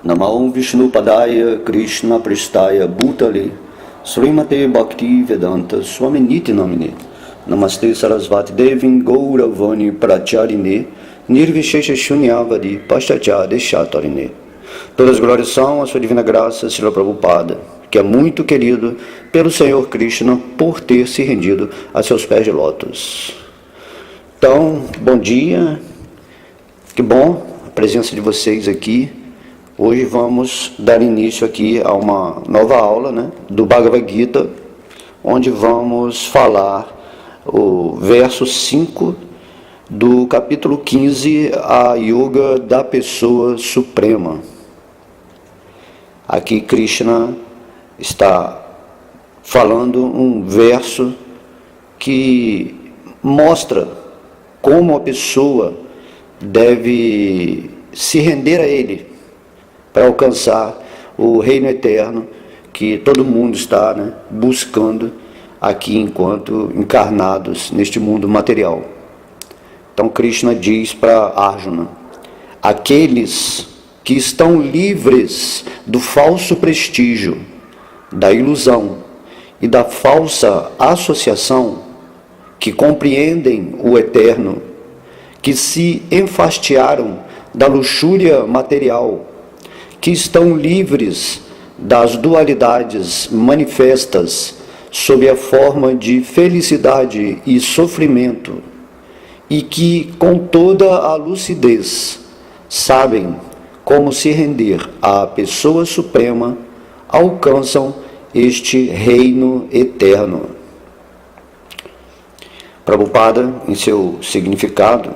Namo Vishnu Padaya Krishna Pristaya Bhutale Srimate Bhakti Vedanta Swami Niti Namine Namaste Sarasvati Devin Gauravani Pracharine Nirvishesha Shunyavadi Pashachade Chatarine. Todas as glórias são a sua divina graça, Srila Prabhupada, que é muito querido pelo Senhor Krishna por ter se rendido a seus pés de lótus. Então, bom dia, que bom a presença de vocês aqui. Hoje vamos dar início aqui a uma nova aula, do Bhagavad Gita, onde vamos falar o verso 5 do capítulo 15, a Yoga da Pessoa Suprema. Aqui Krishna está falando um verso que mostra como a pessoa deve se render a Ele para alcançar o reino eterno que todo mundo está buscando aqui enquanto encarnados neste mundo material. Então Krishna diz para Arjuna: aqueles que estão livres do falso prestígio, da ilusão e da falsa associação, que compreendem o eterno, que se enfastiaram da luxúria material, que estão livres das dualidades manifestas sob a forma de felicidade e sofrimento, e que com toda a lucidez sabem como se render à Pessoa Suprema, alcançam este reino eterno. Prabhupada, em seu significado,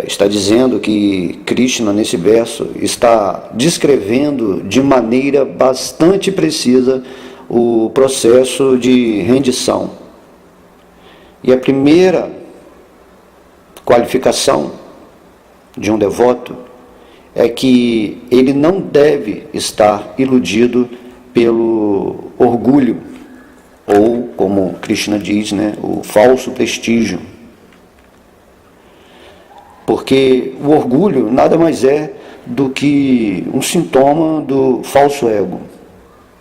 está dizendo que Krishna, nesse verso, está descrevendo de maneira bastante precisa o processo de rendição. E a primeira qualificação de um devoto é que ele não deve estar iludido pelo orgulho, ou, como Krishna diz, o falso prestígio. Porque o orgulho nada mais é do que um sintoma do falso ego.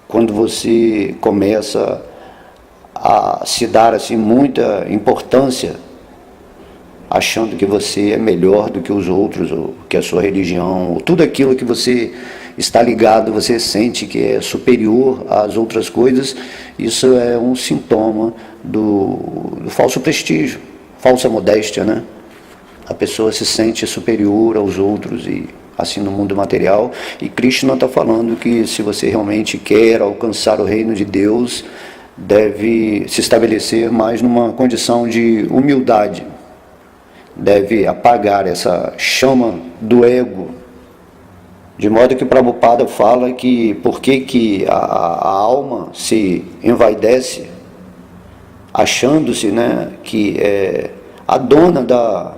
Quando você começa a se dar assim muita importância, achando que você é melhor do que os outros, ou que a sua religião, ou tudo aquilo que você está ligado, você sente que é superior às outras coisas, isso é um sintoma do falso prestígio, falsa modéstia, A pessoa se sente superior aos outros, e assim no mundo material. E Krishna está falando que se você realmente quer alcançar o reino de Deus, deve se estabelecer mais numa condição de humildade, deve apagar essa chama do ego, de modo que Prabhupada fala que por que a alma se envaidece, achando-se que é a dona da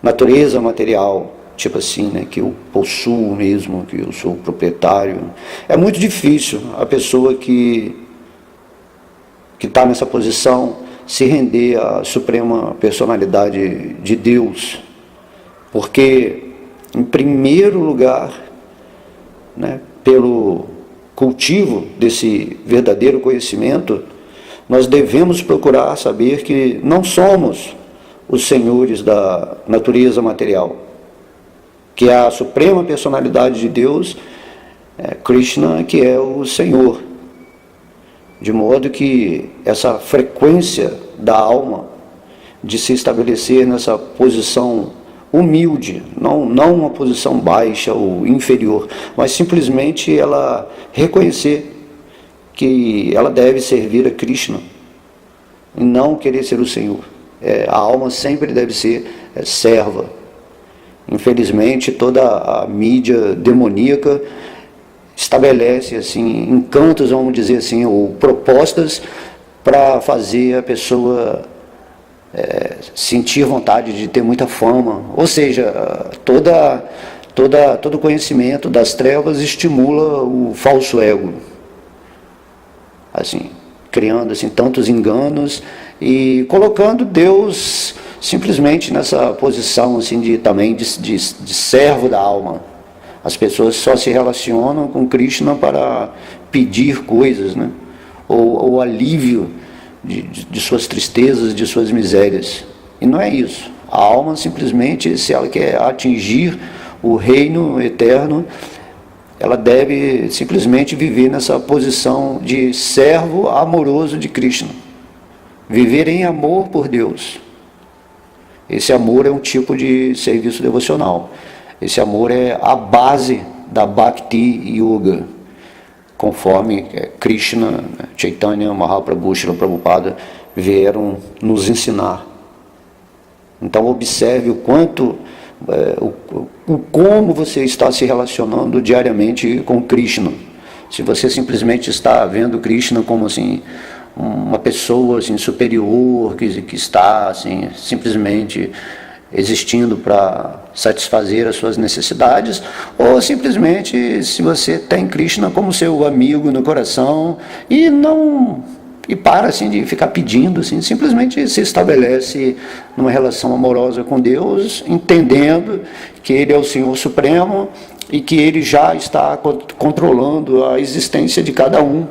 natureza material, tipo assim, que eu possuo mesmo, que eu sou o proprietário. É muito difícil a pessoa que está nessa posição se render à suprema personalidade de Deus, porque, em primeiro lugar, pelo cultivo desse verdadeiro conhecimento, nós devemos procurar saber que não somos os senhores da natureza material, que é a suprema personalidade de Deus, Krishna, que é o Senhor. De modo que essa frequência da alma de se estabelecer nessa posição humilde, não uma posição baixa ou inferior, mas simplesmente ela reconhecer que ela deve servir a Krishna e não querer ser o Senhor. A alma sempre deve ser serva. Infelizmente, toda a mídia demoníaca estabelece assim encantos, vamos dizer assim, ou propostas para fazer a pessoa sentir vontade de ter muita fama. Ou seja, todo conhecimento das trevas estimula o falso ego, assim, criando assim tantos enganos e colocando Deus simplesmente nessa posição assim de servo da alma. As pessoas só se relacionam com Krishna para pedir coisas, né? Ou alívio de suas tristezas, de suas misérias. E não é isso. A alma simplesmente, se ela quer atingir o reino eterno, ela deve simplesmente viver nessa posição de servo amoroso de Krishna. Viver em amor por Deus. Esse amor é um tipo de serviço devocional. Esse amor é a base da Bhakti Yoga, conforme Krishna, Chaitanya, Mahaprabhu, Srila Prabhupada vieram nos ensinar. Então observe o quanto, como você está se relacionando diariamente com Krishna. Se você simplesmente está vendo Krishna como assim, uma pessoa assim, superior, que está assim, simplesmente existindo para satisfazer as suas necessidades, ou simplesmente se você tem Krishna como seu amigo no coração e para assim de ficar pedindo, assim, simplesmente se estabelece numa relação amorosa com Deus, entendendo que Ele é o Senhor Supremo e que Ele já está controlando a existência de cada um,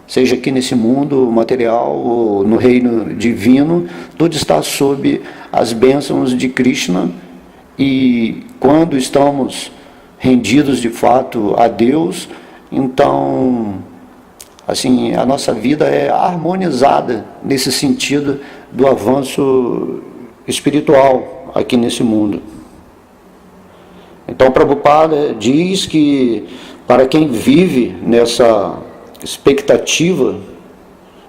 seja aqui nesse mundo material ou no reino divino, tudo está sob as bênçãos de Krishna. E quando estamos rendidos de fato a Deus, então, assim, a nossa vida é harmonizada nesse sentido do avanço espiritual aqui nesse mundo. Então, Prabhupada diz que para quem vive nessa expectativa,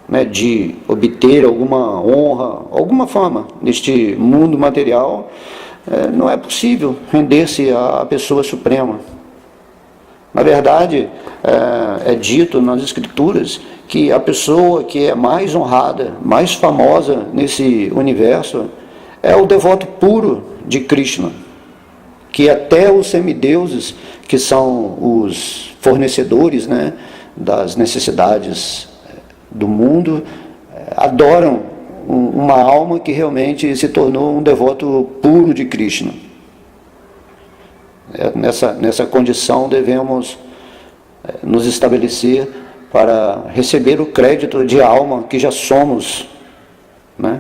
né, de obter alguma honra, alguma fama neste mundo material, não é possível render-se à pessoa suprema. Na verdade, é dito nas Escrituras que a pessoa que é mais honrada, mais famosa nesse universo, é o devoto puro de Krishna, que até os semideuses, que são os fornecedores, né, das necessidades do mundo, adoram uma alma que realmente se tornou um devoto puro de Krishna. Nessa condição devemos nos estabelecer para receber o crédito de alma que já somos, né?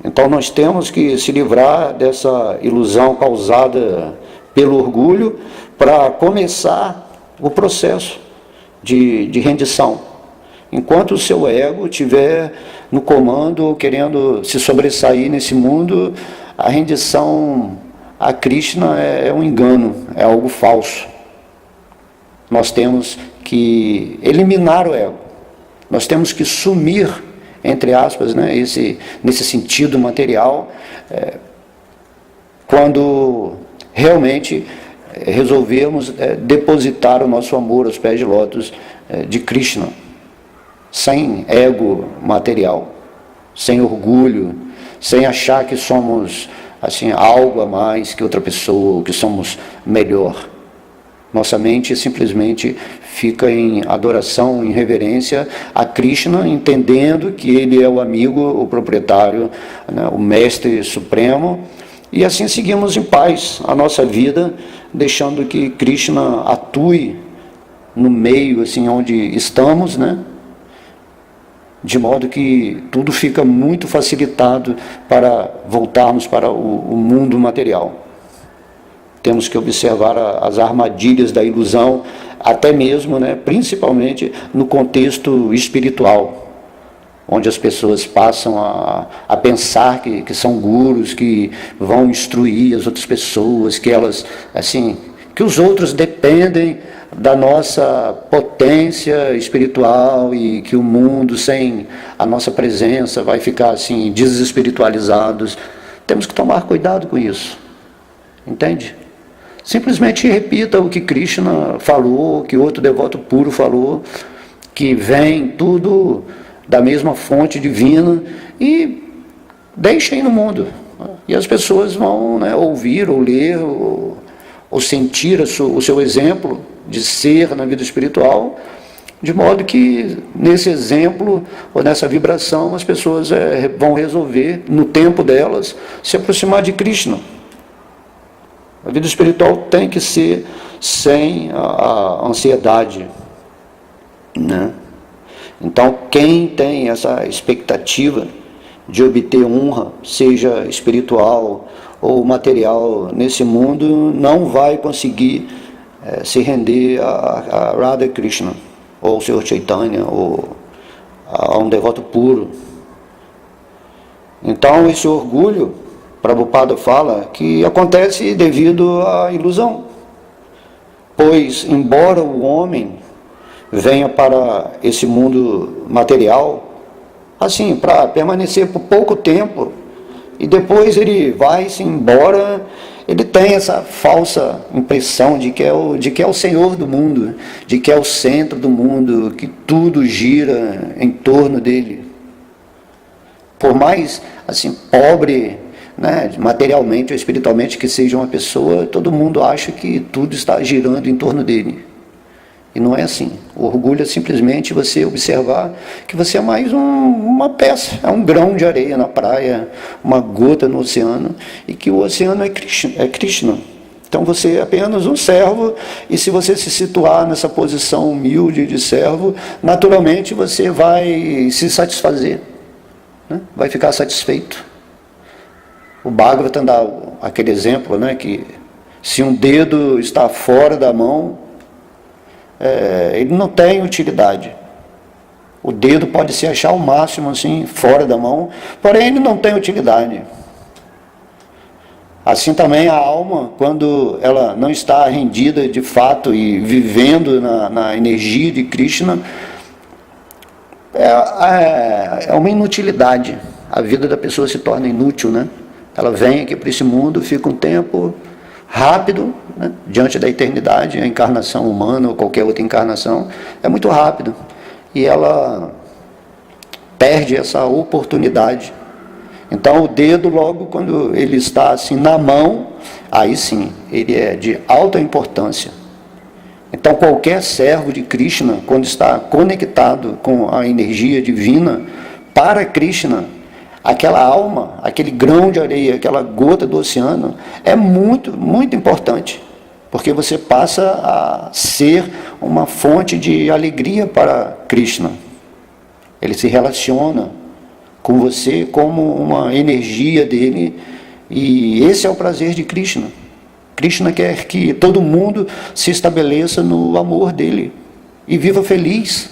Então nós temos que se livrar dessa ilusão causada pelo orgulho para começar o processo de rendição. Enquanto o seu ego estiver no comando, querendo se sobressair nesse mundo, a rendição a Krishna é um engano, é algo falso. Nós temos que eliminar o ego, nós temos que sumir, entre aspas, né, nesse sentido material, quando realmente resolvermos depositar o nosso amor aos pés de lótus de Krishna, sem ego material, sem orgulho, sem achar que somos assim, algo a mais que outra pessoa, ou que somos melhor. Nossa mente simplesmente fica em adoração, em reverência a Krishna, entendendo que Ele é o amigo, o proprietário, né, o mestre supremo, e assim seguimos em paz a nossa vida, deixando que Krishna atue no meio assim, onde estamos, né? De modo que tudo fica muito facilitado para voltarmos para o mundo material. Temos que observar as armadilhas da ilusão, até mesmo, né, principalmente no contexto espiritual, onde as pessoas passam a pensar que são gurus, que vão instruir as outras pessoas, que elas, assim, que os outros dependem da nossa potência espiritual e que o mundo sem a nossa presença vai ficar assim desespiritualizados. Temos que tomar cuidado com isso, entende? Simplesmente repita o que Krishna falou, que outro devoto puro falou, que vem tudo da mesma fonte divina, e deixem no mundo. E as pessoas vão, né, ouvir ou ler ou sentir o seu exemplo de ser na vida espiritual, de modo que nesse exemplo ou nessa vibração as pessoas vão resolver, no tempo delas, se aproximar de Krishna. A vida espiritual tem que ser sem a ansiedade, né? Então, quem tem essa expectativa de obter honra, seja espiritual ou material nesse mundo, não vai conseguir se render a Radha Krishna, ou ao Senhor Chaitanya, ou a um devoto puro. Então, esse orgulho, Prabhupada fala, que acontece devido à ilusão. Pois, embora o homem venha para esse mundo material, assim, para permanecer por pouco tempo, e depois ele vai-se embora, ele tem essa falsa impressão de que é o Senhor do mundo, de que é o centro do mundo, que tudo gira em torno dele. Por mais, assim, pobre, né, materialmente ou espiritualmente que seja uma pessoa, todo mundo acha que tudo está girando em torno dele. E não é assim. O orgulho é simplesmente você observar que você é mais uma peça, é um grão de areia na praia, uma gota no oceano, e que o oceano é Krishna. Então você é apenas um servo, e se você se situar nessa posição humilde de servo, naturalmente você vai se satisfazer, né? Vai ficar satisfeito. O Bhagavatam dá aquele exemplo, né, que se um dedo está fora da mão, ele não tem utilidade. O dedo pode se achar ao máximo assim, fora da mão, porém ele não tem utilidade. Assim também a alma, quando ela não está rendida de fato e vivendo na energia de Krishna, é uma inutilidade. A vida da pessoa se torna inútil, né? Ela vem aqui para esse mundo, fica um tempo rápido, né, diante da eternidade. A encarnação humana ou qualquer outra encarnação é muito rápido, e ela perde essa oportunidade. Então o dedo, logo quando ele está assim na mão, aí sim, ele é de alta importância. Então qualquer servo de Krishna, quando está conectado com a energia divina para Krishna, aquela alma, aquele grão de areia, aquela gota do oceano, é muito, muito importante, porque você passa a ser uma fonte de alegria para Krishna. Ele se relaciona com você como uma energia dele, e esse é o prazer de Krishna. Krishna quer que todo mundo se estabeleça no amor dele e viva feliz.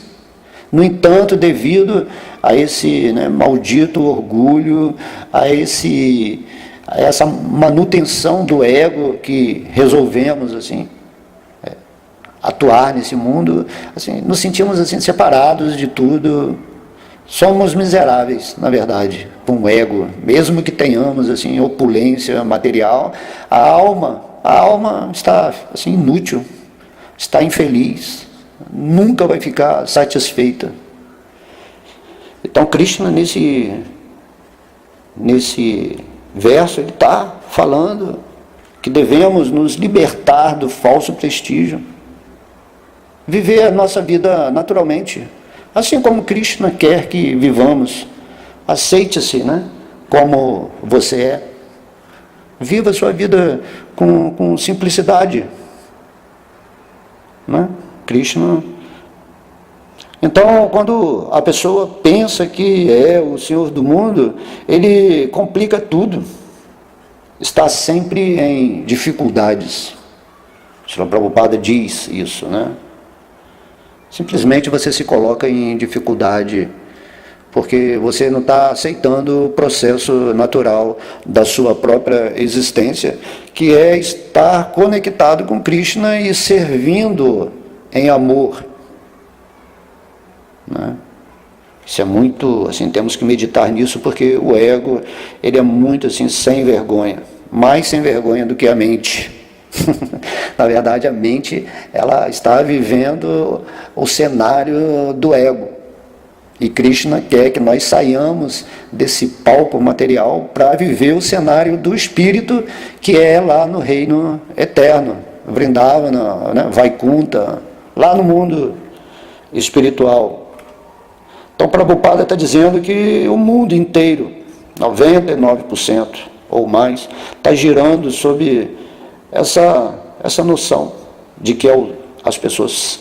No entanto, devido a esse, né, maldito orgulho, a essa manutenção do ego que resolvemos assim, atuar nesse mundo, assim, nos sentimos assim, separados de tudo. Somos miseráveis, na verdade, com o ego, mesmo que tenhamos assim, opulência material, a alma está assim, inútil, está infeliz, nunca vai ficar satisfeita. Então Krishna nesse verso ele está falando que devemos nos libertar do falso prestígio, viver a nossa vida naturalmente, assim como Krishna quer que vivamos. Aceite-se, né, como você é, viva a sua vida com simplicidade, né? Krishna. Então, quando a pessoa pensa que é o Senhor do mundo, ele complica tudo, está sempre em dificuldades. Srila Prabhupada diz isso, né? Simplesmente você se coloca em dificuldade, porque você não está aceitando o processo natural da sua própria existência, que é estar conectado com Krishna e servindo em amor, né? Isso é muito, assim, temos que meditar nisso, porque o ego, ele é muito assim, sem vergonha, mais sem vergonha do que a mente. Na verdade, a mente, ela está vivendo o cenário do ego, e Krishna quer que nós saiamos desse palco material para viver o cenário do espírito, que é lá no reino eterno, Vrindavana, né, Vaikunta, lá no mundo espiritual. Então Prabhupada está dizendo que o mundo inteiro, 99% ou mais, está girando sob essa noção de que as pessoas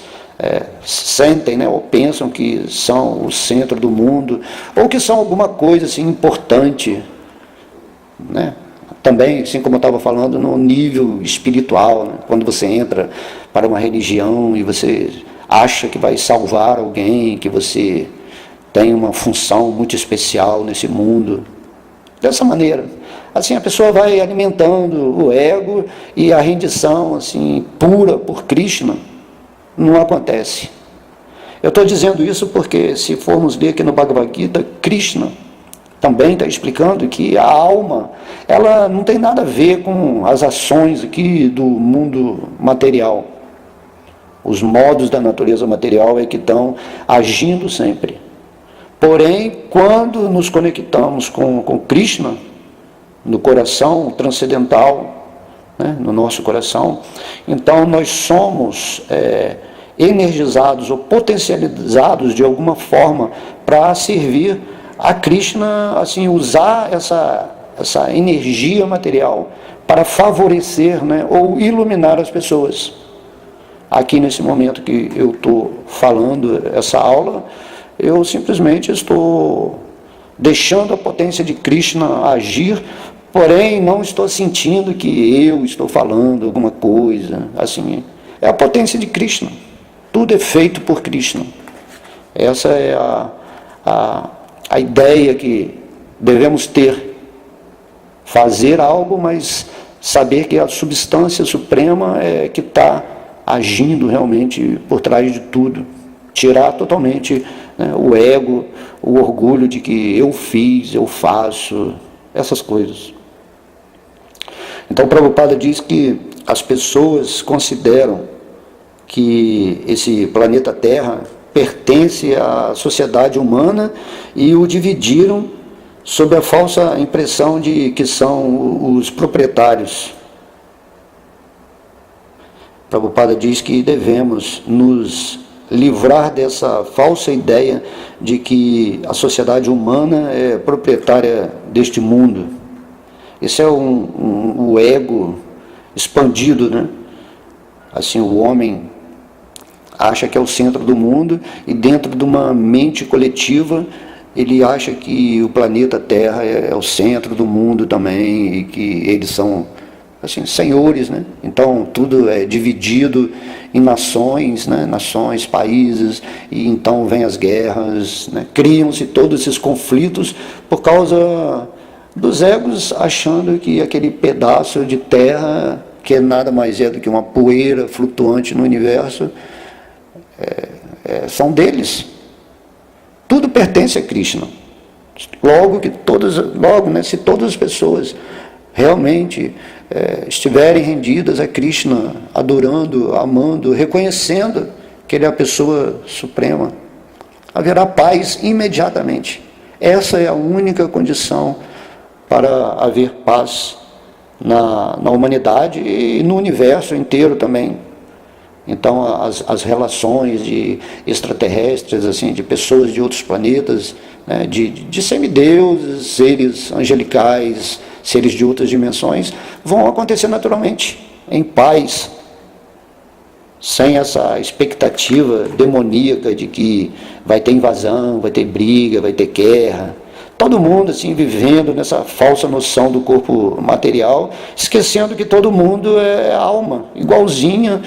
sentem, né, ou pensam que são o centro do mundo, ou que são alguma coisa assim importante, né? Também, assim como eu estava falando, no nível espiritual, né? Quando você entra para uma religião e você acha que vai salvar alguém, que você tem uma função muito especial nesse mundo. Dessa maneira, assim a pessoa vai alimentando o ego, e a rendição assim pura por Krishna não acontece. Eu estou dizendo isso porque, se formos ler aqui no Bhagavad Gita, Krishna também está explicando que a alma, ela não tem nada a ver com as ações aqui do mundo material. Os modos da natureza material é que estão agindo sempre. Porém, quando nos conectamos com Krishna, no coração transcendental, né, no nosso coração, então nós somos energizados ou potencializados de alguma forma para servir a Krishna, assim, usar essa energia material para favorecer, né, ou iluminar as pessoas. Aqui nesse momento que eu estou falando essa aula, eu simplesmente estou deixando a potência de Krishna agir, porém não estou sentindo que eu estou falando alguma coisa, assim, é a potência de Krishna, tudo é feito por Krishna. Essa é a ideia que devemos ter, fazer algo, mas saber que a substância suprema é que está agindo realmente por trás de tudo, tirar totalmente, né, o ego, o orgulho de que eu fiz, eu faço, essas coisas. Então Prabhupada diz que as pessoas consideram que esse planeta Terra pertence à sociedade humana e o dividiram sob a falsa impressão de que são os proprietários. Prabhupada diz que devemos nos livrar dessa falsa ideia de que a sociedade humana é proprietária deste mundo. Esse é o ego expandido, né? Assim, o homem acha que é o centro do mundo, e dentro de uma mente coletiva ele acha que o planeta Terra é o centro do mundo também, e que eles são, assim, senhores, né? Então tudo é dividido em nações, né? Nações, países, e então vem as guerras, né? Criam-se todos esses conflitos por causa dos egos, achando que aquele pedaço de terra, que nada mais é do que uma poeira flutuante no universo, são deles. Tudo pertence a Krishna. Logo, né, se todas as pessoas realmente estiverem rendidas a Krishna, adorando, amando, reconhecendo que Ele é a pessoa suprema, haverá paz imediatamente. Essa é a única condição para haver paz na humanidade e no universo inteiro também. Então as relações de extraterrestres, assim, de pessoas de outros planetas, né, de semideuses, seres angelicais, seres de outras dimensões, vão acontecer naturalmente, em paz, sem essa expectativa demoníaca de que vai ter invasão, vai ter briga, vai ter guerra. Todo mundo assim vivendo nessa falsa noção do corpo material, esquecendo que todo mundo é alma, igualzinha,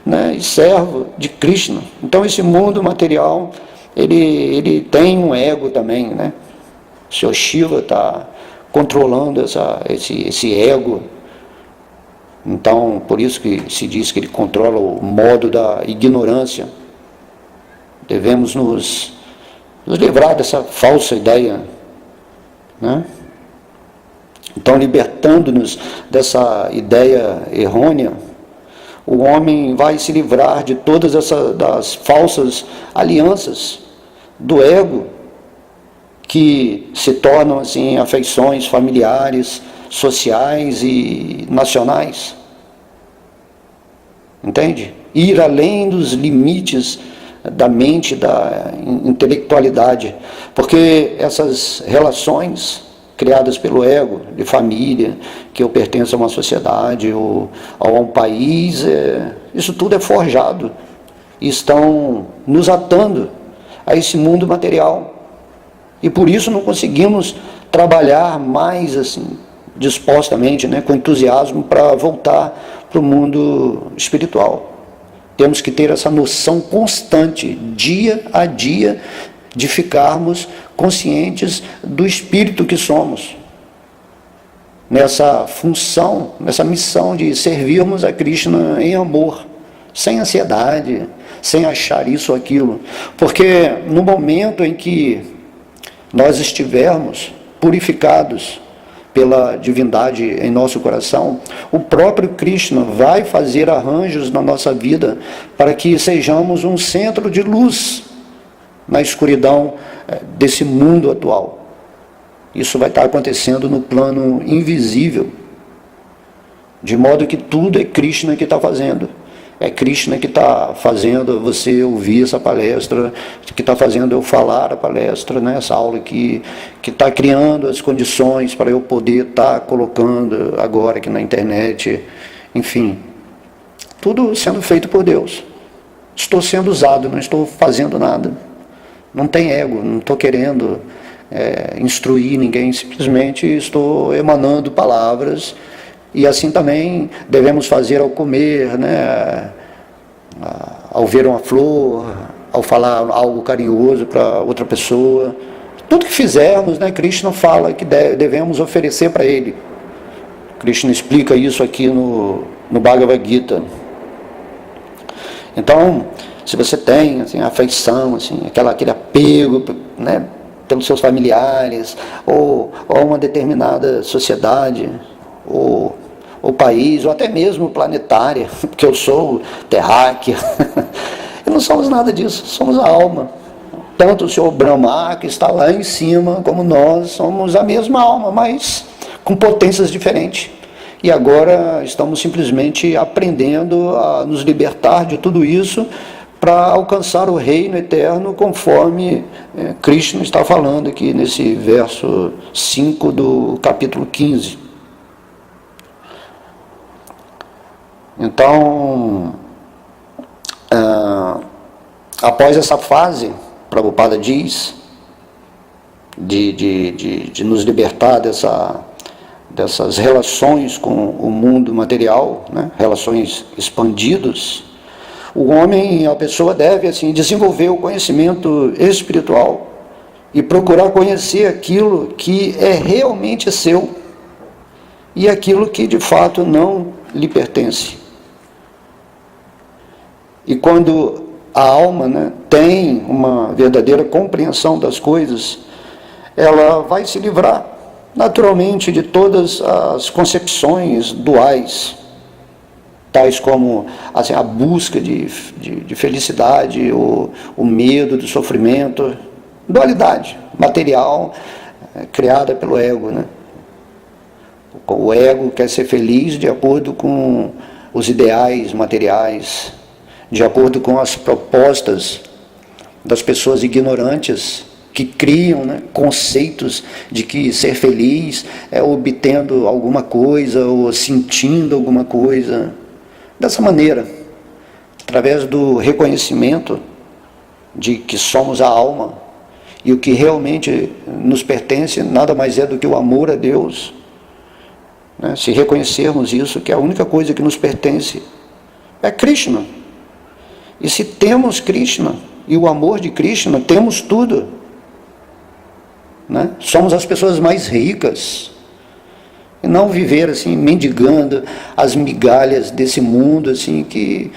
né, e servo de Krishna. Então esse mundo material, ele tem um ego também, né? O Sr. Shiva está controlando esse ego. Então, por isso que se diz que ele controla o modo da ignorância. Devemos nos livrar dessa falsa ideia, né? Então, libertando-nos dessa ideia errônea, o homem vai se livrar de todas das falsas alianças do ego, que se tornam assim afeições familiares, sociais e nacionais. Entende? Ir além dos limites da mente, da intelectualidade, porque essas relações criadas pelo ego, de família, que eu pertenço a uma sociedade ou a um país, isso tudo é forjado. E estão nos atando a esse mundo material. E por isso não conseguimos trabalhar mais assim, dispostamente, né, com entusiasmo, para voltar para o mundo espiritual. Temos que ter essa noção constante, dia a dia, de ficarmos conscientes do espírito que somos, nessa função, nessa missão de servirmos a Krishna em amor, sem ansiedade, sem achar isso ou aquilo, porque no momento em que nós estivermos purificados pela divindade em nosso coração, o próprio Krishna vai fazer arranjos na nossa vida para que sejamos um centro de luz na escuridão desse mundo atual. Isso vai estar acontecendo no plano invisível, de modo que tudo é Krishna que está fazendo. É Krishna que está fazendo você ouvir essa palestra, que está fazendo eu falar a palestra, né? Essa aula que está criando as condições para eu poder estar colocando agora aqui na internet, enfim, tudo sendo feito por Deus. Estou sendo usado, não estou fazendo nada. Não tem ego, não estou querendo instruir ninguém, simplesmente estou emanando palavras. E assim também devemos fazer ao comer, né? Ao ver uma flor, ao falar algo carinhoso para outra pessoa. Tudo que fizermos, né, Krishna fala que devemos oferecer para Ele. Krishna explica isso aqui no Bhagavad Gita. Então, se você tem assim, afeição, assim, aquele apego, né, pelos seus familiares, ou uma determinada sociedade, ou país, ou até mesmo planetária, porque eu sou terráqueo, e não somos nada disso, somos a alma. Tanto o Senhor Brahma, que está lá em cima, como nós, somos a mesma alma, mas com potências diferentes. E agora estamos simplesmente aprendendo a nos libertar de tudo isso para alcançar o reino eterno, conforme Krishna está falando aqui nesse verso 5 do capítulo 15. Então, após essa fase, Prabhupada diz, de nos libertar dessas relações com o mundo material, né, relações expandidas, o homem, a pessoa deve assim, desenvolver o conhecimento espiritual e procurar conhecer aquilo que é realmente seu e aquilo que de fato não lhe pertence. E quando a alma, né, tem uma verdadeira compreensão das coisas, ela vai se livrar naturalmente de todas as concepções duais, tais como assim, a busca de felicidade, o medo do sofrimento, dualidade material criada pelo ego, né? O ego quer ser feliz de acordo com os ideais materiais, de acordo com as propostas das pessoas ignorantes que criam, né, conceitos de que ser feliz é obtendo alguma coisa ou sentindo alguma coisa. Dessa maneira, através do reconhecimento de que somos a alma e o que realmente nos pertence nada mais é do que o amor a Deus, né? Se reconhecermos isso, que a única coisa que nos pertence é Krishna. E se temos Krishna e o amor de Krishna, temos tudo, né? Somos as pessoas mais ricas. E não viver assim, mendigando as migalhas desse mundo, assim, que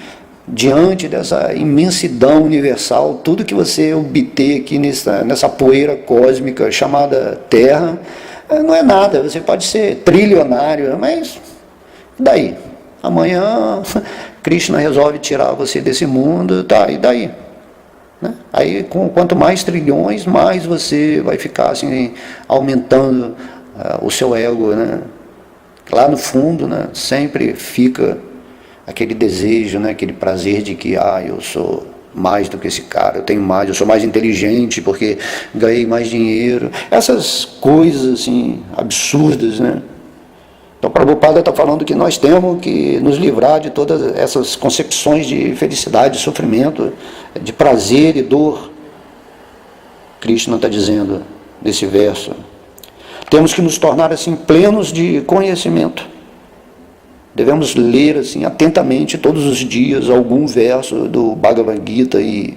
diante dessa imensidão universal, tudo que você obter aqui nessa poeira cósmica chamada Terra, não é nada. Você pode ser trilionário, mas daí? Amanhã Krishna resolve tirar você desse mundo, tá, e daí? Né? Aí, quanto mais trilhões, mais você vai ficar assim, aumentando o seu ego, né? Lá no fundo, né, sempre fica aquele desejo, né, aquele prazer de que eu sou mais do que esse cara, eu tenho mais, eu sou mais inteligente porque ganhei mais dinheiro. Essas coisas assim, absurdas, né? Então, o Prabhupada está falando que nós temos que nos livrar de todas essas concepções de felicidade, de sofrimento, de prazer e dor. Krishna está dizendo nesse verso. Temos que nos tornar assim plenos de conhecimento. Devemos ler assim atentamente todos os dias algum verso do Bhagavad Gita e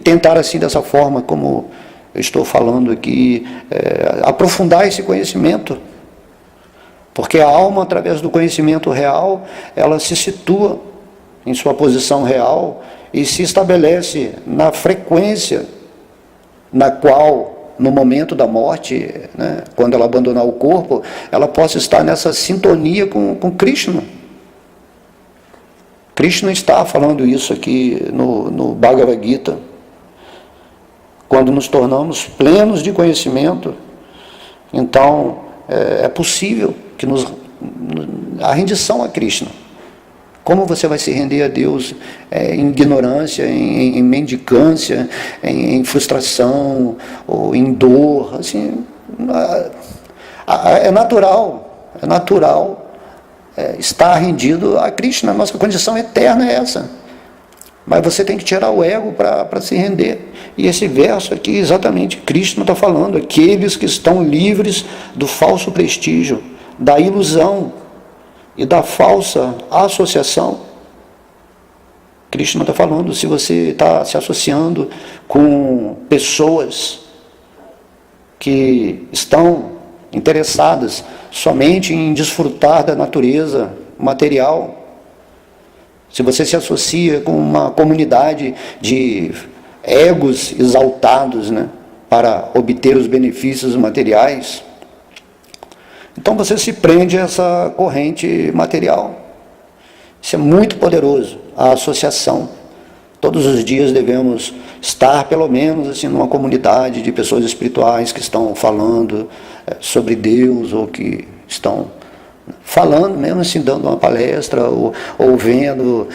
tentar assim dessa forma como eu estou falando aqui, aprofundar esse conhecimento. Porque a alma, através do conhecimento real, ela se situa em sua posição real e se estabelece na frequência na qual, no momento da morte, né, quando ela abandonar o corpo, ela possa estar nessa sintonia com Krishna. Krishna está falando isso aqui no Bhagavad Gita. Quando nos tornamos plenos de conhecimento, então é possível que a rendição a Krishna. Como você vai se render a Deus em ignorância, em mendicância, em frustração, ou em dor? Assim, é natural estar rendido a Krishna. A nossa condição eterna é essa. Mas você tem que tirar o ego para se render. E esse verso aqui, exatamente, Krishna está falando, aqueles que estão livres do falso prestígio, da ilusão e da falsa associação. Krishna está falando, se você está se associando com pessoas que estão interessadas somente em desfrutar da natureza material, se você se associa com uma comunidade de egos exaltados, né, para obter os benefícios materiais, então você se prende a essa corrente material. Isso é muito poderoso, a associação. Todos os dias devemos estar, pelo menos, assim, numa comunidade de pessoas espirituais que estão falando sobre Deus, ou que estão falando mesmo assim, dando uma palestra, ou vendo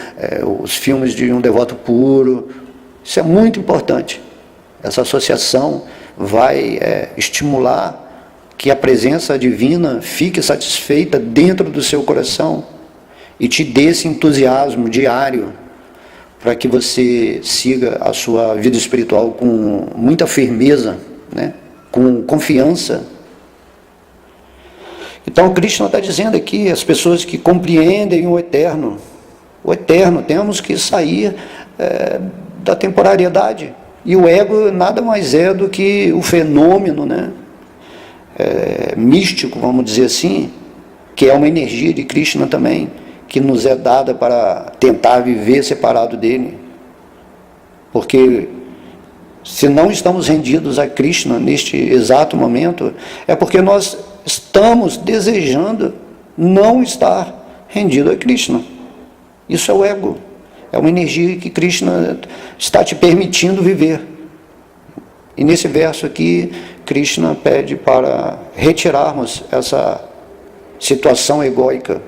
os filmes de um devoto puro. Isso é muito importante. Essa associação vai estimular que a presença divina fique satisfeita dentro do seu coração e te dê esse entusiasmo diário para que você siga a sua vida espiritual com muita firmeza, né? Com confiança. Então, Krishna está dizendo aqui, as pessoas que compreendem o eterno, temos que sair da temporariedade. E o ego nada mais é do que o fenômeno, né? Místico, vamos dizer assim, que é uma energia de Krishna também, que nos é dada para tentar viver separado dele. Porque se não estamos rendidos a Krishna neste exato momento, é porque nós estamos desejando não estar rendido a Krishna. Isso é o ego. É uma energia que Krishna está te permitindo viver. E nesse verso aqui, Krishna pede para retirarmos essa situação egóica,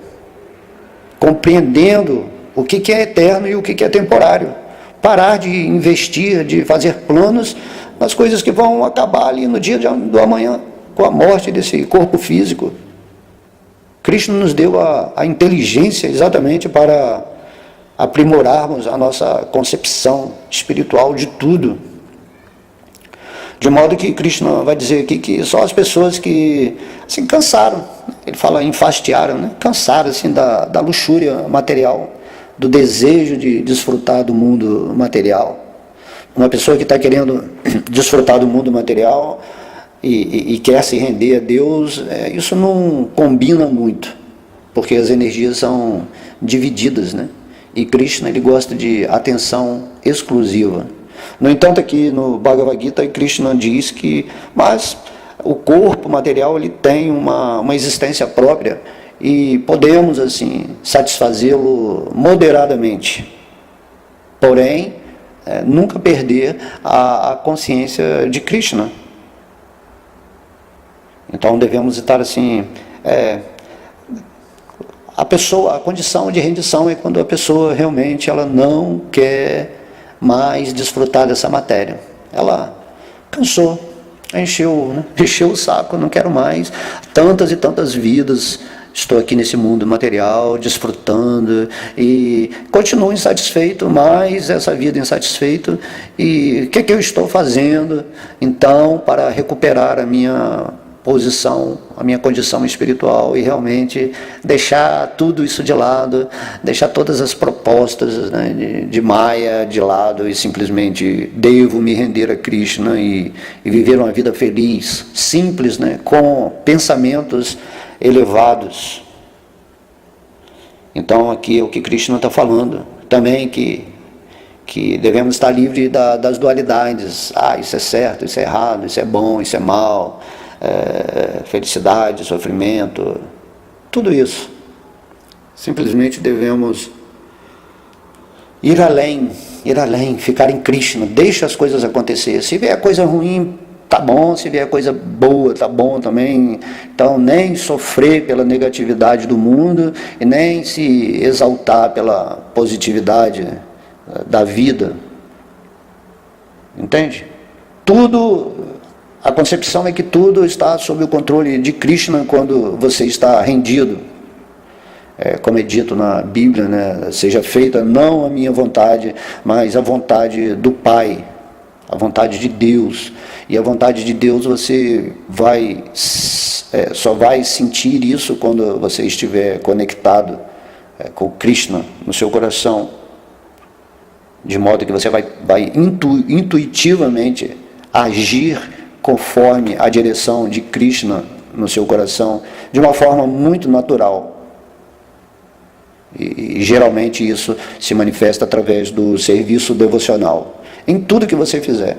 compreendendo o que é eterno e o que é temporário. Parar de investir, de fazer planos nas coisas que vão acabar ali no dia do amanhã, com a morte desse corpo físico. Krishna nos deu a inteligência exatamente para aprimorarmos a nossa concepção espiritual de tudo. De modo que Krishna vai dizer aqui que só as pessoas que assim, cansaram, ele fala enfastiaram, né? Cansaram assim, da luxúria material, do desejo de desfrutar do mundo material. Uma pessoa que está querendo desfrutar do mundo material e quer se render a Deus, isso não combina muito, porque as energias são divididas, né? E Krishna ele gosta de atenção exclusiva. No entanto, aqui no Bhagavad Gita, Krishna diz que mas o corpo material ele tem uma existência própria e podemos assim satisfazê-lo moderadamente. Porém, nunca perder a consciência de Krishna. Então devemos estar assim, a condição de rendição é quando a pessoa realmente ela não quer mais desfrutar dessa matéria. Ela cansou, encheu o saco, não quero mais. Tantas e tantas vidas, estou aqui nesse mundo material, desfrutando, e continuo insatisfeito, mas essa vida insatisfeito, e o que eu estou fazendo, então, para recuperar a minha posição, a minha condição espiritual, e realmente deixar tudo isso de lado, deixar todas as propostas, né, de Maya de lado, e simplesmente devo me render a Krishna e viver uma vida feliz, simples, né, com pensamentos elevados. Então aqui é o que Krishna está falando também, que devemos estar livres das dualidades. Isso é certo, isso é errado, isso é bom, isso é mal, felicidade, sofrimento, tudo isso. Simplesmente devemos ir além, ficar em Krishna. Deixa as coisas acontecer. Se vier coisa ruim, tá bom. Se vier coisa boa, tá bom também. Então, nem sofrer pela negatividade do mundo e nem se exaltar pela positividade da vida. Entende? A concepção é que tudo está sob o controle de Krishna quando você está rendido. Como é dito na Bíblia, né? Seja feita não a minha vontade, mas a vontade do Pai, a vontade de Deus. E a vontade de Deus você só vai sentir isso quando você estiver conectado com Krishna no seu coração, de modo que você vai intuitivamente agir conforme a direção de Krishna no seu coração, de uma forma muito natural. E geralmente isso se manifesta através do serviço devocional. Em tudo que você fizer,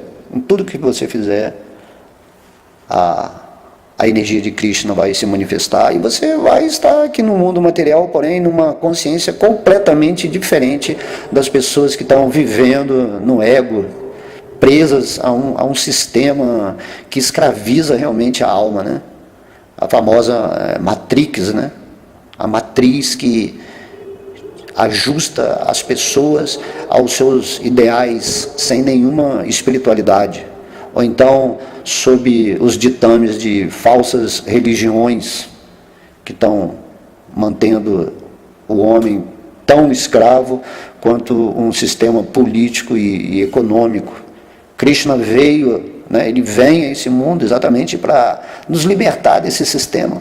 a energia de Krishna vai se manifestar, e você vai estar aqui no mundo material, porém numa consciência completamente diferente das pessoas que estão vivendo no ego, presas a um sistema que escraviza realmente a alma, né? A famosa Matrix, né? A matriz que ajusta as pessoas aos seus ideais sem nenhuma espiritualidade, ou então sob os ditames de falsas religiões que estão mantendo o homem tão escravo quanto um sistema político e econômico. Krishna veio, né, ele vem a esse mundo exatamente para nos libertar desse sistema.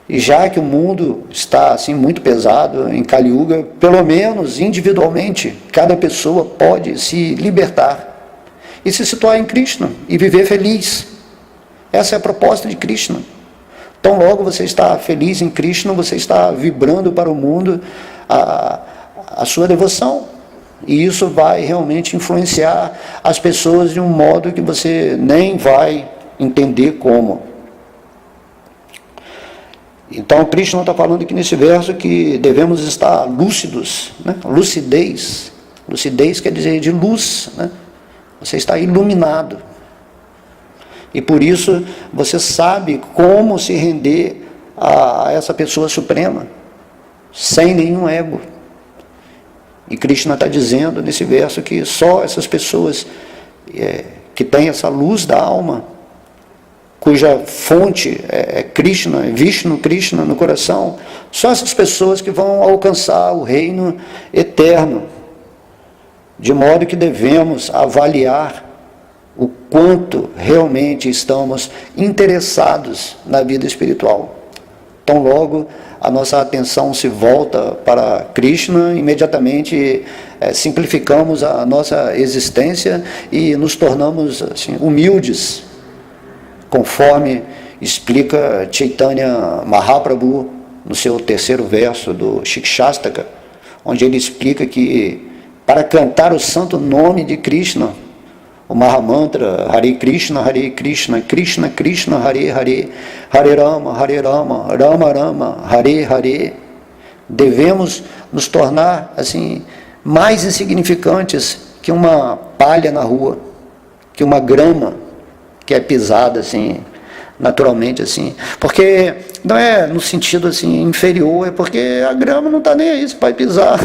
E já que o mundo está assim muito pesado em Kali Yuga, pelo menos individualmente, cada pessoa pode se libertar e se situar em Krishna e viver feliz. Essa é a proposta de Krishna. Então logo você está feliz em Krishna, você está vibrando para o mundo a sua devoção. E isso vai realmente influenciar as pessoas de um modo que você nem vai entender como. Então Krishna está falando aqui nesse verso que devemos estar lúcidos, né? Lucidez quer dizer de luz, né? Você está iluminado, e por isso você sabe como se render a essa pessoa suprema, sem nenhum ego. E Krishna está dizendo nesse verso que só essas pessoas que têm essa luz da alma, cuja fonte é Krishna, Vishnu Krishna no coração, só essas pessoas que vão alcançar o reino eterno. De modo que devemos avaliar o quanto realmente estamos interessados na vida espiritual. Então logo a nossa atenção se volta para Krishna, imediatamente simplificamos a nossa existência e nos tornamos assim, humildes, conforme explica Chaitanya Mahaprabhu no seu 3º verso do Shikshastaka, onde ele explica que para cantar o santo nome de Krishna, o Mahamantra Hare Krishna, Krishna Krishna, Hare Hare, Hare Rama, Rama Rama, Hare Hare, devemos nos tornar assim mais insignificantes que uma palha na rua, que uma grama que é pisada assim naturalmente assim, porque não é no sentido assim inferior, é porque a grama não está nem aí, você vai pisar.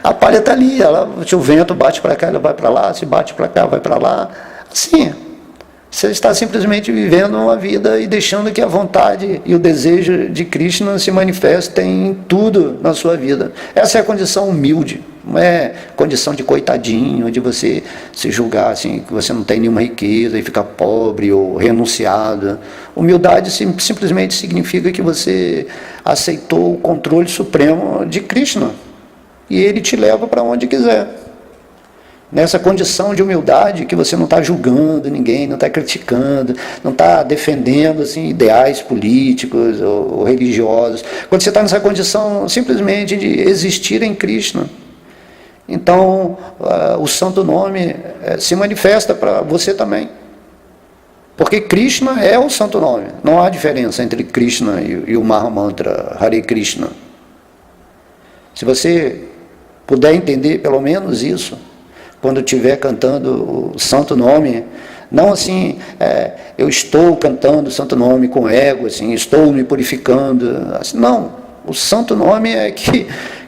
A palha está ali, se o vento bate para cá, ela vai para lá, se bate para cá, vai para lá. Assim, você está simplesmente vivendo uma vida e deixando que a vontade e o desejo de Krishna se manifestem em tudo na sua vida. Essa é a condição humilde. Não é condição de coitadinho, de você se julgar assim, que você não tem nenhuma riqueza e ficar pobre ou renunciado. Humildade simplesmente significa que você aceitou o controle supremo de Krishna e ele te leva para onde quiser. Nessa condição de humildade que você não está julgando ninguém, não está criticando, não está defendendo assim, ideais políticos ou religiosos. Quando você está nessa condição simplesmente de existir em Krishna, então o santo nome se manifesta para você também. Porque Krishna é o santo nome. Não há diferença entre Krishna e o Mahamantra Hare Krishna. Se você puder entender pelo menos isso, quando estiver cantando o santo nome, não assim, eu estou cantando o santo nome com ego, assim, estou me purificando, assim, não, o santo nome é que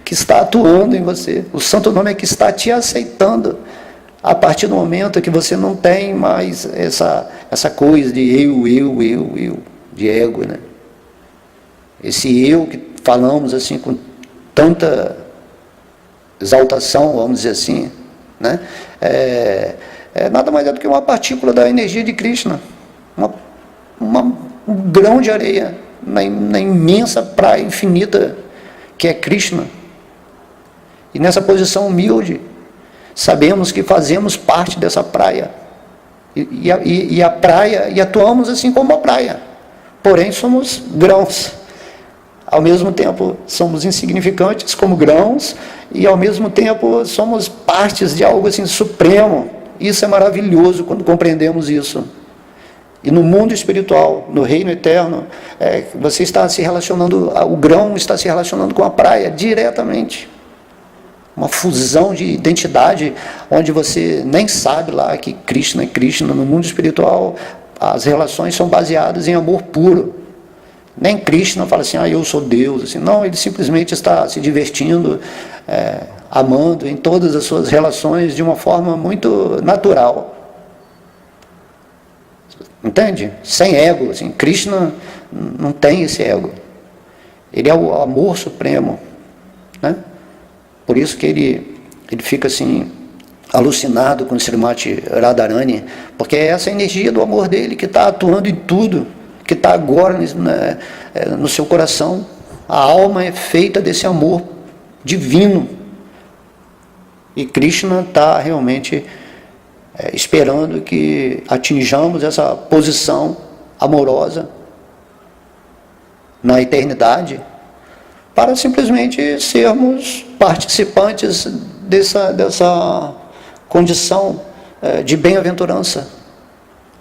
está atuando em você, o santo nome é que está te aceitando, a partir do momento que você não tem mais essa coisa de eu, de ego, né? Esse eu que falamos assim com tanta exaltação, vamos dizer assim, né? Nada mais é do que uma partícula da energia de Krishna, um grão de areia na imensa praia infinita que é Krishna. E nessa posição humilde, sabemos que fazemos parte dessa praia e a praia, e atuamos assim como a praia, porém somos grãos. Ao mesmo tempo somos insignificantes como grãos e ao mesmo tempo somos partes de algo assim supremo. Isso é maravilhoso quando compreendemos isso. E no mundo espiritual, no reino eterno, você está se relacionando, o grão está se relacionando com a praia diretamente. Uma fusão de identidade onde você nem sabe lá que Krishna é Krishna. No mundo espiritual as relações são baseadas em amor puro. Nem Krishna fala assim, eu sou Deus. Assim, não, ele simplesmente está se divertindo, amando em todas as suas relações de uma forma muito natural. Entende? Sem ego. Assim, Krishna não tem esse ego. Ele é o amor supremo. Né? Por isso que ele fica assim, alucinado com o Srimati Radharani, porque é essa energia do amor dele que está atuando em tudo, que está agora no seu coração. A alma é feita desse amor divino. E Krishna está realmente esperando que atinjamos essa posição amorosa na eternidade, para simplesmente sermos participantes dessa condição de bem-aventurança.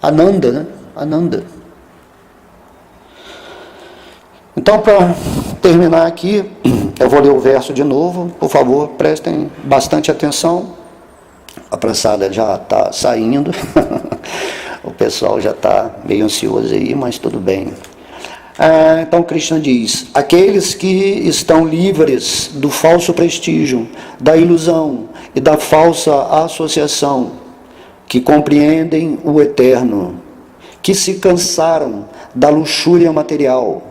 Ananda, né? Ananda. Então, para terminar aqui, eu vou ler o verso de novo, por favor, prestem bastante atenção. A prensada já está saindo, o pessoal já está meio ansioso aí, mas tudo bem. Então Krishna diz, aqueles que estão livres do falso prestígio, da ilusão e da falsa associação, que compreendem o eterno, que se cansaram da luxúria material,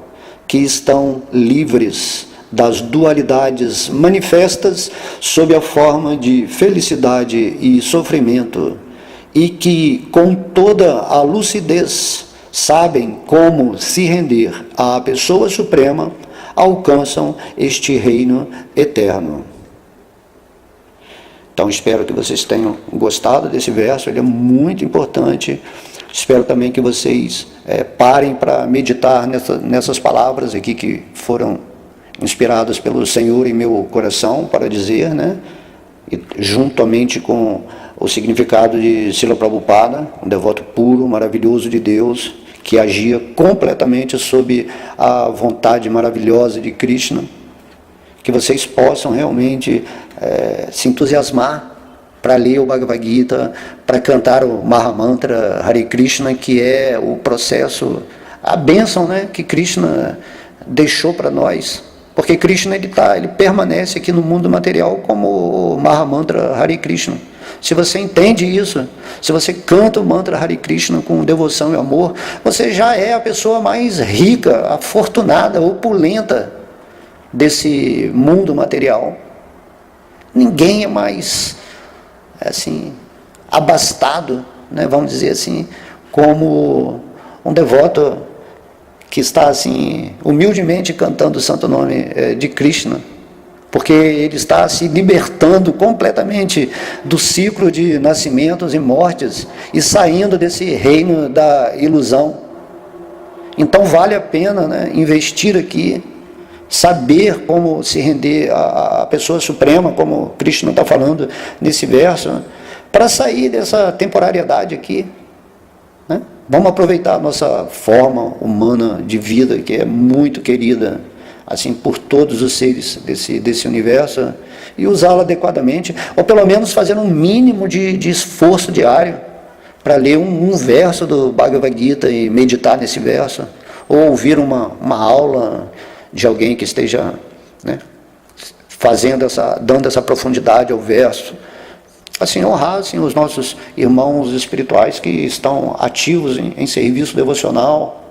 que estão livres das dualidades manifestas sob a forma de felicidade e sofrimento, e que com toda a lucidez sabem como se render à pessoa suprema, alcançam este reino eterno. Então espero que vocês tenham gostado desse verso, ele é muito importante. Espero também que vocês parem para meditar nessas palavras aqui que foram inspiradas pelo Senhor em meu coração para dizer, né? E juntamente com o significado de Srila Prabhupada, um devoto puro, maravilhoso de Deus, que agia completamente sob a vontade maravilhosa de Krishna, que vocês possam realmente se entusiasmar para ler o Bhagavad Gita, para cantar o Mahamantra Hare Krishna, que é o processo a bênção, né, que Krishna deixou para nós. Porque Krishna ele permanece aqui no mundo material como o Mahamantra Hare Krishna. Se você entende isso, se você canta o mantra Hare Krishna com devoção e amor, você já é a pessoa mais rica, afortunada, opulenta desse mundo material. Ninguém é mais, assim, abastado, né, vamos dizer assim, como um devoto que está, assim, humildemente cantando o santo nome de Krishna, porque ele está se libertando completamente do ciclo de nascimentos e mortes e saindo desse reino da ilusão. Então vale a pena, né, investir aqui, saber como se render à pessoa suprema, como Krishna está falando nesse verso, para sair dessa temporariedade aqui, né? Vamos aproveitar a nossa forma humana de vida, que é muito querida, assim, por todos os seres desse universo, e usá-la adequadamente, ou pelo menos fazer um mínimo de esforço diário, para ler um verso do Bhagavad Gita e meditar nesse verso, ou ouvir uma aula de alguém que esteja, né, dando essa profundidade ao verso. Assim, honrar, assim, os nossos irmãos espirituais que estão ativos em serviço devocional,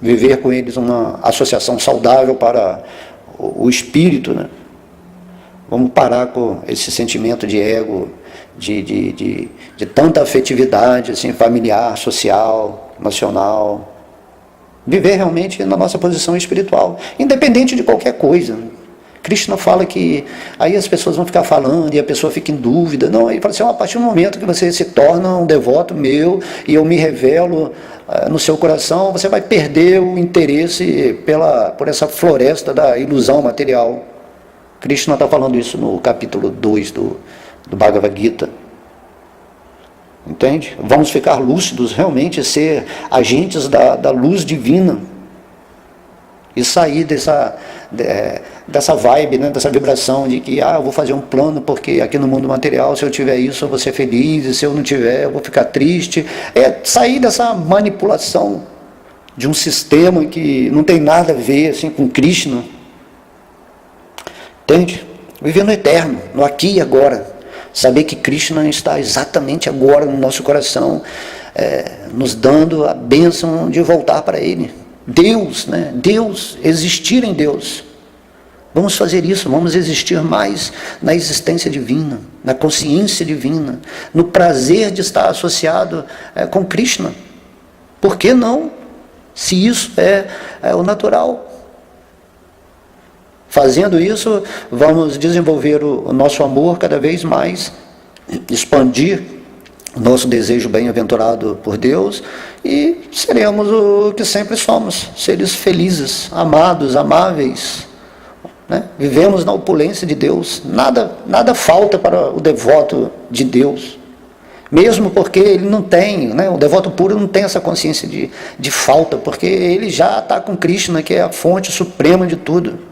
viver com eles uma associação saudável para o espírito, né? Vamos parar com esse sentimento de ego, de tanta afetividade, assim, familiar, social, nacional. Viver realmente na nossa posição espiritual, independente de qualquer coisa. Krishna fala que aí as pessoas vão ficar falando e a pessoa fica em dúvida. Não, ele fala assim, a partir do momento que você se torna um devoto meu e eu me revelo no seu coração, você vai perder o interesse por essa floresta da ilusão material. Krishna está falando isso no capítulo 2 do Bhagavad Gita. Entende? Vamos ficar lúcidos, realmente ser agentes da luz divina e sair dessa vibe, né, dessa vibração de que eu vou fazer um plano porque aqui no mundo material, se eu tiver isso eu vou ser feliz, e se eu não tiver eu vou ficar triste. É sair dessa manipulação de um sistema que não tem nada a ver, assim, com Krishna. Entende? Viver no eterno, no aqui e agora. Saber que Krishna está exatamente agora no nosso coração, nos dando a bênção de voltar para Ele. Deus, né? Deus, existir em Deus. Vamos fazer isso, vamos existir mais na existência divina, na consciência divina, no prazer de estar associado com Krishna. Por que não? Se isso é o natural. Fazendo isso, vamos desenvolver o nosso amor cada vez mais, expandir o nosso desejo bem-aventurado por Deus e seremos o que sempre somos, seres felizes, amados, amáveis, né? Vivemos na opulência de Deus, nada falta para o devoto de Deus, mesmo porque ele não tem, né? O devoto puro não tem essa consciência de falta, porque ele já está com Krishna, que é a fonte suprema de tudo.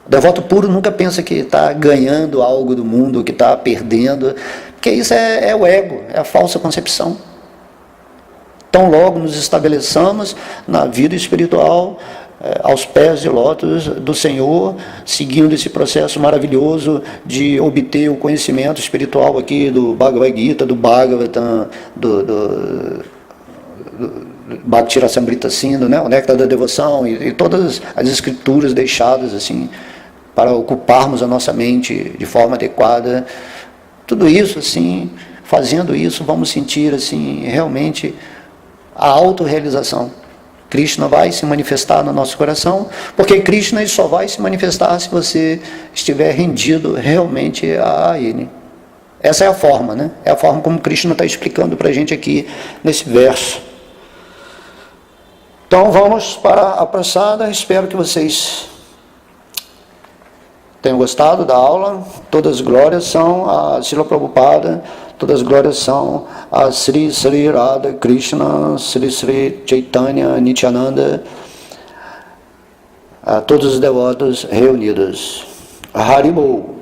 O devoto puro nunca pensa que está ganhando algo do mundo, que está perdendo, porque isso é o ego, é a falsa concepção. Tão logo nos estabeleçamos na vida espiritual, aos pés de lótus do Senhor, seguindo esse processo maravilhoso de obter o conhecimento espiritual aqui do Bhagavad Gita, do Bhagavatam, do Bhakti Rasamrita Sindhu, né? O Néctar da Devoção e todas as escrituras deixadas assim para ocuparmos a nossa mente de forma adequada. Tudo isso, assim, fazendo isso, vamos sentir assim realmente a autorrealização. Krishna vai se manifestar no nosso coração, porque Krishna só vai se manifestar se você estiver rendido realmente a Ele. Essa é a forma, né? É a forma como Krishna está explicando para a gente aqui nesse verso. Então vamos para a prasada. Espero que vocês tenham gostado da aula. Todas as glórias são a Srila Prabhupada, todas as glórias são a Sri Sri Radha Krishna, Sri Sri Chaitanya Nityananda, a todos os devotos reunidos. Haribol.